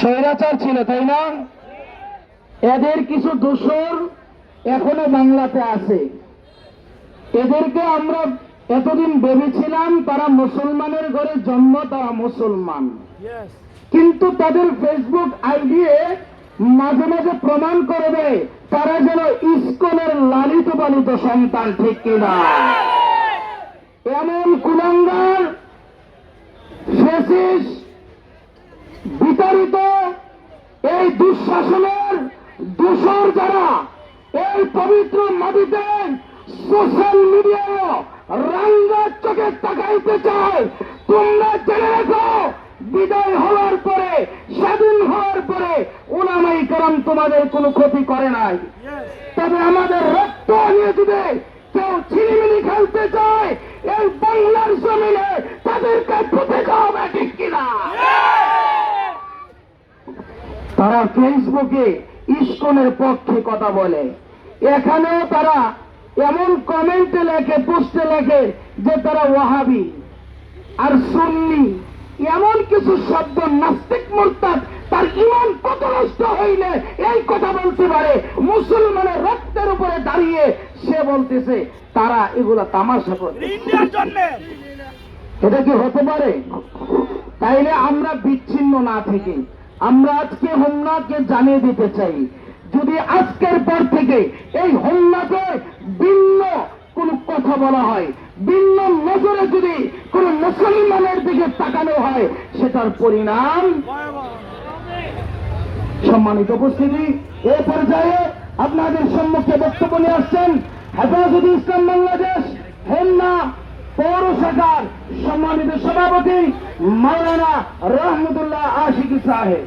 স্বৈরাচার ছিল, তাই না? এদের কিছু দোসর এখনো বাংলাতে আছে। এদেরকে আমরা এতদিন ভেবেছিলাম তারা মুসলমানের ঘরে জন্ম, তারা মুসলমান, কিন্তু তাদের ফেসবুক আইডি মাঝে মাঝে প্রমাণ করবে তারা যেন ইসকনের লালিত পালিত সন্তান, ঠিক কিনা? এমন কুলাঙ্গার ফ্যাসিস্ট বিতাড়িত এই দুঃশাসনের দোসর যারা এই পবিত্র মাটিতে সোশ্যাল মিডিয়ায় রাঙ্গা চোখে তাকাইতে চায়, তোমরা জেনে রেখো বিদায় হওয়ার পরে, স্বাধীন হওয়ার পরে উলামায়ে কেরাম তোমাদের কোনো ক্ষতি করে নাই। তবে আমাদের রক্ত নিয়ে যদি কেউ ছিনিমিনি খেলতে চায় এই বাংলার জমিনে তাদেরকে পুঁতে যাবে, ঠিক কিনা? তারা ফেসবুকে ইসকনের পক্ষে কথা বলে, এখানেও তারা এমন কমেন্টে লেখে, পোস্টে লেখে যে তারা ওয়াহাবি আর সুন্নি, এমন কিছু শব্দ নাস্তিক মুরতাদ তার ঈমান কত নষ্ট হইলে এই কথা বলতে পারে। মুসলমানের রক্তের উপরে দাঁড়িয়ে সে বলতেছে তারা এগুলা তামাশা করে। এটা কি হতে পারে? তাইলে আমরা বিচ্ছিন্ন না থেকে আমরা আজকে হোমনাথকে জানিয়ে দিতে চাই, যদি আজকের পর থেকে এই হোমনাথে ভিন্ন কোন কথা বলা হয়, ভিন্ন নজরে যদি কোন মুসলমানের দিকে তাকানো হয়, সেটার পরিণাম। সম্মানিত উপস্থিতি, এ পর্যায়ে আপনাদের সম্মুখে বক্তব্য নিয়ে আসছেন হেফাজত ইসলাম বাংলাদেশ হোমনা পৌর শাখার সম্মানিত সভাপতি মাওলানা রহমতুল্লাহ আশিকি সাহেব।